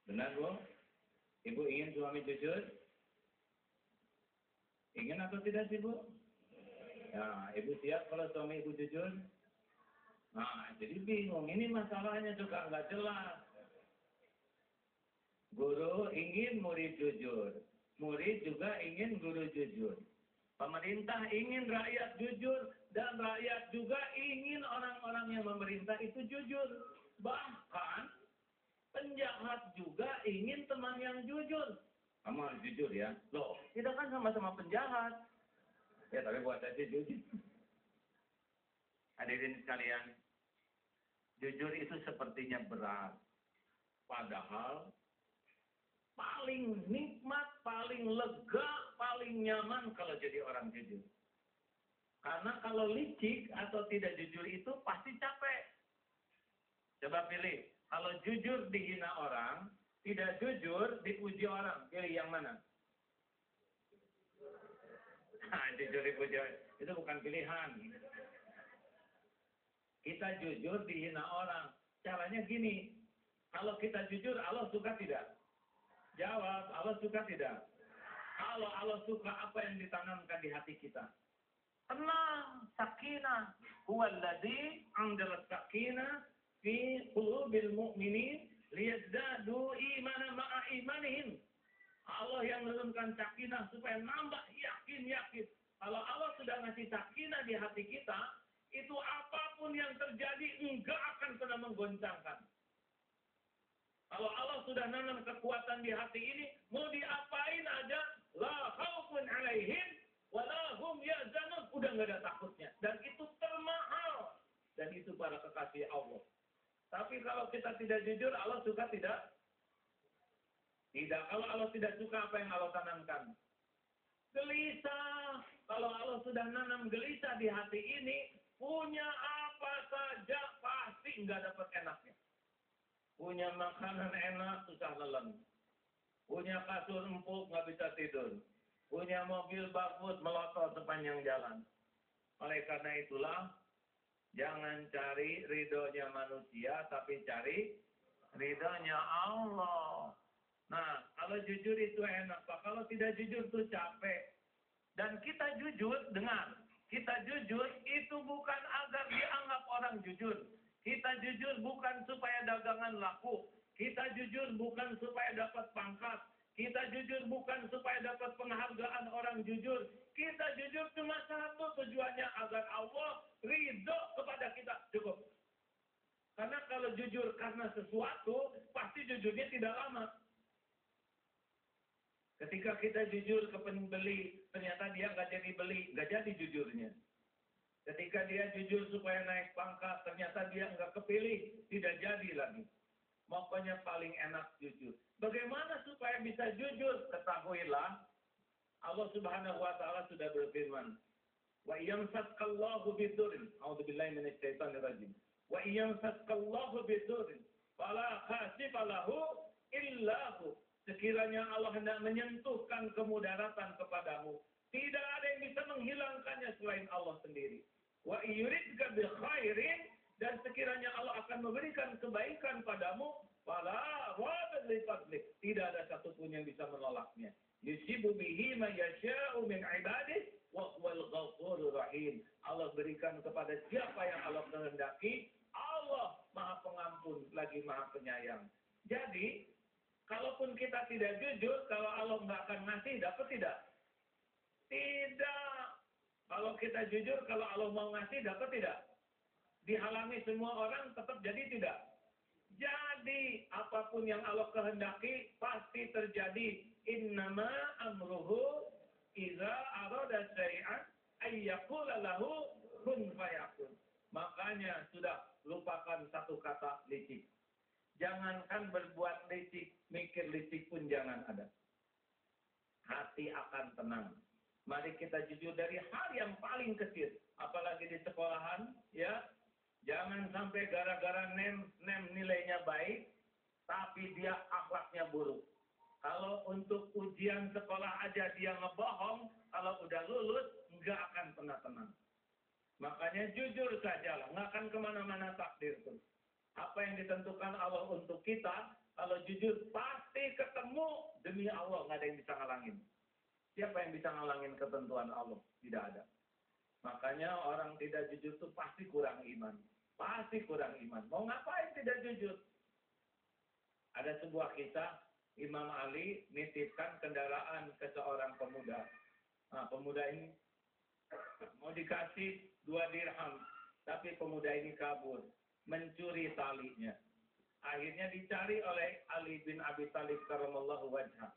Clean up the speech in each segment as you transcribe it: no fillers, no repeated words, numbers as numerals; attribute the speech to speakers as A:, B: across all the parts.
A: Benar, Bu? Ibu ingin suami jujur? Ingin atau tidak sih, Bu? Ya, Ibu siap kalau suami Ibu jujur? Nah, jadi bingung. Ini masalahnya juga nggak jelas. Guru ingin murid jujur. Murid juga ingin guru jujur. Pemerintah ingin rakyat jujur. Dan rakyat juga ingin orang-orang yang memerintah itu jujur. Bahkan penjahat juga ingin teman yang jujur. Kamu harus jujur ya. Loh, kita kan sama-sama penjahat. Ya, tapi buat saya sih jujur. Hadirin sekalian, jujur itu sepertinya berat. Padahal paling nikmat, paling lega, paling nyaman kalau jadi orang jujur. Karena kalau licik atau tidak jujur itu pasti capek. Coba pilih, kalau jujur dihina orang, tidak jujur dipuji orang, pilih yang mana? Nah, jujur dipuji itu bukan pilihan. Kita jujur dihina orang. Caranya gini, kalau kita jujur, Allah suka tidak? Jawab, Allah suka tidak? Kalau Allah suka, apa yang ditanamkan di hati kita? Tenang, sakinah. Huwallazi anzala sakinah fi qulubil mu'minin liyazdadu imanan ma'a imanihim. Allah yang menurunkan sakinah supaya nambah yakin. Kalau Allah sudah ngasih sakinah di hati kita, itu apapun yang terjadi enggak akan pernah menggoncangkan. Kalau Allah sudah nanam kekuatan di hati ini, mau diapain aja, la khaufun alaihim wa la hum yahzanun, udah enggak ada takutnya. Dan itu termahal. Dan itu para kekasih Allah. Tapi kalau kita tidak jujur, Allah suka tidak? Tidak. Kalau Allah tidak suka, apa yang Allah tanamkan? Gelisah. Kalau Allah sudah nanam gelisah di hati ini, punya apa saja pasti enggak dapat enaknya. Punya makanan enak, susah nelen. Punya kasur empuk, nggak bisa tidur. Punya mobil bagus, melotot sepanjang jalan. Oleh karena itulah, jangan cari ridhonya manusia, tapi cari ridhonya Allah. Nah, kalau jujur itu enak, Pak. Kalau tidak jujur itu capek. Dan kita jujur, dengar. Kita jujur itu bukan agar dianggap orang jujur. Kita jujur bukan supaya dagangan laku. Kita jujur bukan supaya dapat pangkat. Kita jujur bukan supaya dapat penghargaan orang jujur. Kita jujur cuma satu tujuannya, agar Allah ridho kepada kita. Cukup. Karena kalau jujur karena sesuatu, pasti jujurnya tidak lama. Ketika kita jujur ke pembeli, ternyata dia nggak jadi beli, nggak jadi jujurnya. Ketika dia jujur supaya naik pangkat, ternyata dia nggak kepilih, tidak jadi lagi. Makanya paling enak jujur. Bagaimana supaya bisa jujur? Ketahuilah, Allah Subhanahu wa Ta'ala sudah berfirman, wa yamsaskallahu bidurrin, a'udzubillahi minasyaitonir rajim. Wa yamsaskallahu bidurrin, fala khasifa lahu illa hu. Sekiranya Allah hendak menyentuhkan kemudaratan kepadamu, tidak ada yang bisa menghilangkannya selain Allah sendiri. Wa yuridka bi khairin, dan sekiranya Allah akan memberikan kebaikan padamu, fala radda li fadlik, tidak ada satupun yang bisa menolaknya. Yusibu bihi ma yasha'u min ibadihi wa huwal ghafurur rahim. Allah berikan kepada siapa yang Allah kehendaki. Allah Maha Pengampun lagi Maha Penyayang. Jadi, kalaupun kita tidak jujur, kalau Allah nggak akan ngasih, dapat tidak? Tidak. Kalau kita jujur, kalau Allah mau ngasih, dapat tidak? Dihalangi semua orang, tetap jadi tidak? Jadi, apapun yang Allah kehendaki, pasti terjadi. Innama amruhu iza arada syai'an ayyakula lahu kun fayakun. Makanya sudah lupakan satu kata licik. Jangankan berbuat licik, mikir licik pun jangan ada. Hati akan tenang. Mari kita jujur dari hal yang paling kecil. Apalagi di sekolahan, ya. Jangan sampai gara-gara nem nilainya baik, tapi dia akhlaknya buruk. Kalau untuk ujian sekolah aja dia ngebohong, kalau udah lulus, nggak akan pernah tenang. Makanya jujur sajalah, nggak akan kemana-mana takdir tuh. Apa yang ditentukan Allah untuk kita, Kalau jujur pasti ketemu, demi Allah nggak ada yang bisa ngalangin. Siapa yang bisa ngalangin ketentuan Allah? Tidak ada. Makanya orang tidak jujur itu pasti kurang iman. Pasti kurang iman. Mau ngapain tidak jujur? Ada sebuah kisah, Imam Ali nitipkan kendaraan ke seorang pemuda. Nah, pemuda ini mau dikasih 2 dirham, tapi pemuda ini kabur, mencuri talinya. Akhirnya dicari oleh Ali bin Abi Thalib karramallahu wajhah.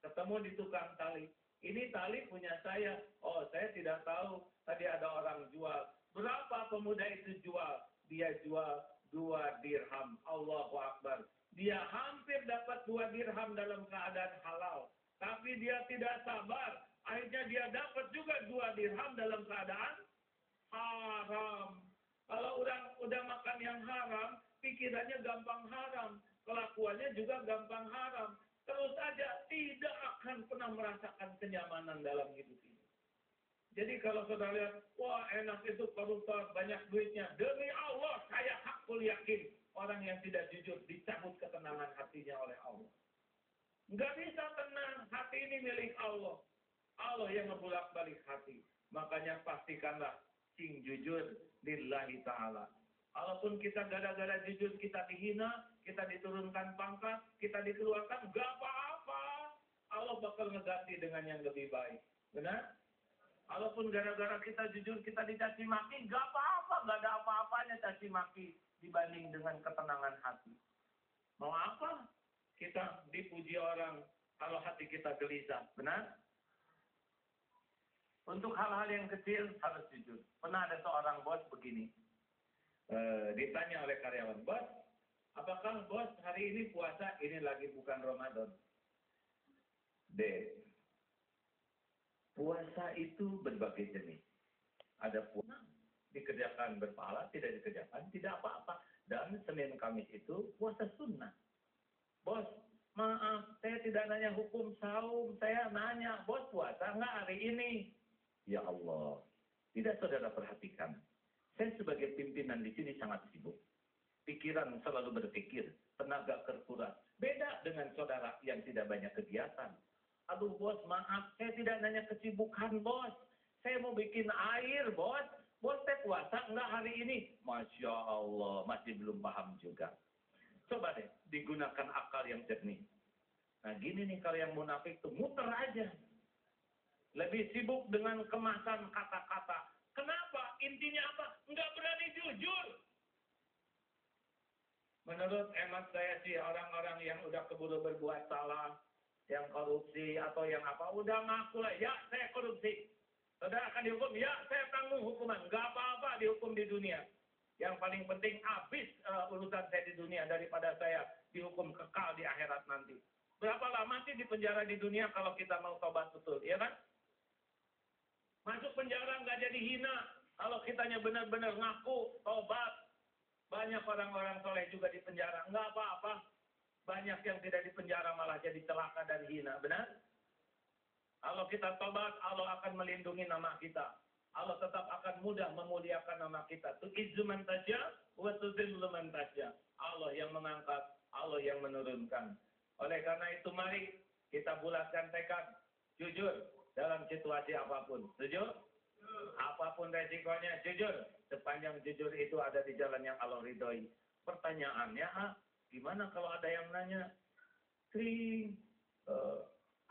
A: Ketemu di tukang tali. Ini tali punya saya. Oh, saya tidak tahu. Tadi ada orang jual. Berapa pemuda itu jual? Dia jual 2 dirham. Allahu Akbar. Dia hampir dapat 2 dirham dalam keadaan halal. Tapi dia tidak sabar. Akhirnya dia dapat juga 2 dirham dalam keadaan haram. Kalau orang udah makan yang haram, pikirannya gampang haram. Kelakuannya juga gampang haram. Terus saja tidak akan pernah merasakan kenyamanan dalam hidup ini. Jadi kalau saudara lihat, wah enak itu koruptor, banyak duitnya. Demi Allah, saya hakul yakin. Orang yang tidak jujur dicabut ketenangan hatinya oleh Allah. Nggak bisa tenang, hati ini milik Allah. Allah yang ngebulak-balik hati. Makanya pastikanlah, sing jujur lillahi ta'ala. Walaupun kita gara-gara jujur kita dihina, kita diturunkan pangkat, kita dikeluarkan, gak apa-apa. Allah bakal ngeganti dengan yang lebih baik. Benar? Walaupun gara-gara kita jujur kita dicaci maki, gak apa-apa. Gak ada apa-apanya caci maki dibanding dengan ketenangan hati. Mau apa? Kita dipuji orang kalau hati kita gelisah. Benar? Untuk hal-hal yang kecil harus jujur. Pernah ada seorang bos begini. Ditanya oleh karyawan, bos, apakah bos hari ini puasa? Ini lagi bukan Ramadan. D. Puasa itu berbagai jenis. Ada puasa dikerjakan berpahala, tidak dikerjakan, tidak apa-apa. Dan Senin Kamis itu puasa sunnah. Bos, maaf, saya tidak nanya hukum saum, saya nanya, bos puasa nggak hari ini? Ya Allah, tidak saudara perhatikan. Saya sebagai pimpinan di sini sangat sibuk. Pikiran selalu berpikir, tenaga terkuras. Beda dengan saudara yang tidak banyak kegiatan. Aduh bos, maaf, saya tidak nanya kesibukan bos. Saya mau bikin air bos. Bos saya puasa enggak hari ini? Masya Allah, masih belum paham juga. Coba deh, digunakan akal yang jernih. Nah gini nih kalau yang munafik tuh muter aja. Lebih sibuk dengan kemasan kata-kata. Kenapa? Intinya apa? Enggak berani jujur. Menurut hemat saya sih orang-orang yang udah keburu berbuat salah, yang korupsi atau yang apa, udah ngaku lah, ya saya korupsi. Saudara akan dihukum, ya saya tanggung hukuman. Enggak apa-apa dihukum di dunia. Yang paling penting habis urusan saya di dunia daripada saya dihukum kekal di akhirat nanti. Berapa lama sih di penjara di dunia kalau kita mau tobat betul, ya kan? Masuk penjara nggak jadi hina. Kalau kitanya benar-benar ngaku, tobat. Banyak orang-orang soleh juga di penjara. Nggak apa-apa. Banyak yang tidak di penjara malah jadi celaka dan hina. Benar? Kalau kita tobat, Allah akan melindungi nama kita. Allah tetap akan mudah memuliakan nama kita. Tu'izzu man tasya, wa tudhillu man tasya. Allah yang mengangkat, Allah yang menurunkan. Oleh karena itu mari kita bulatkan tekad. Jujur. Dalam situasi apapun. Setuju? Apapun resikonya, jujur. Sepanjang jujur itu ada di jalan yang Allah ridhoi. Pertanyaannya, gimana kalau ada yang nanya, Kring,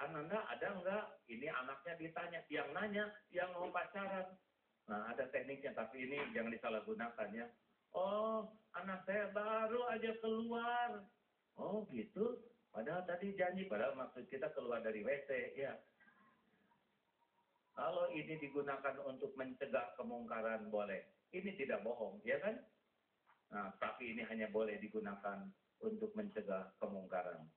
A: Ananda ada enggak? Ini anaknya ditanya. Yang nanya, yang mau pacaran. Nah, ada tekniknya, tapi ini jangan disalahgunakan ya. Oh, anak saya baru aja keluar. Oh, gitu? Padahal tadi janji, padahal maksud kita keluar dari WC, ya. Kalau ini digunakan untuk mencegah kemungkaran boleh. Ini tidak bohong, ya kan? Nah, tapi ini hanya boleh digunakan untuk mencegah kemungkaran.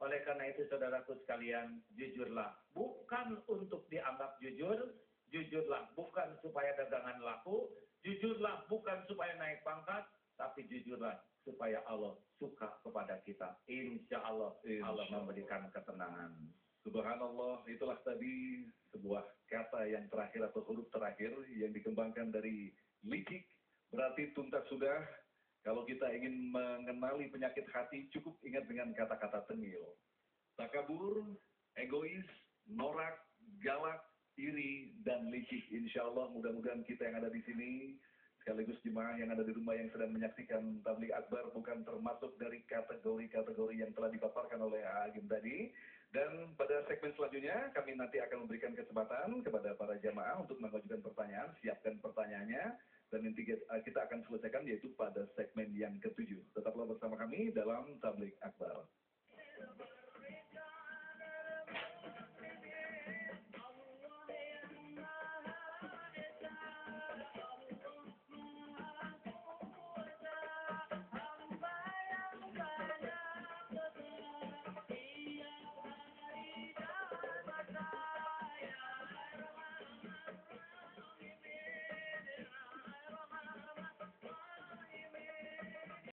A: Oleh karena itu, saudaraku sekalian, jujurlah. Bukan untuk dianggap jujur, jujurlah bukan supaya dagangan laku, jujurlah bukan supaya naik pangkat, tapi jujurlah supaya Allah suka kepada kita. Insya Allah, Allah memberikan ketenangan.
B: Subhanallah, itulah tadi sebuah kata yang terakhir atau huruf terakhir yang dikembangkan dari licik, berarti tuntas sudah. Kalau kita ingin mengenali penyakit hati, cukup ingat dengan kata-kata tengil. Takabur, egois, norak, galak, iri, dan licik. Insya Allah mudah-mudahan kita yang ada di sini, sekaligus jemaah yang ada di rumah yang sedang menyaksikan tabligh akbar bukan termasuk dari kategori-kategori yang telah dipaparkan oleh Agim tadi. Dan pada segmen selanjutnya kami nanti akan memberikan kesempatan kepada para jamaah untuk mengajukan pertanyaan, siapkan pertanyaannya, dan nanti kita akan selesaikan yaitu pada segmen yang ketujuh. Tetaplah bersama kami dalam tabligh akbar.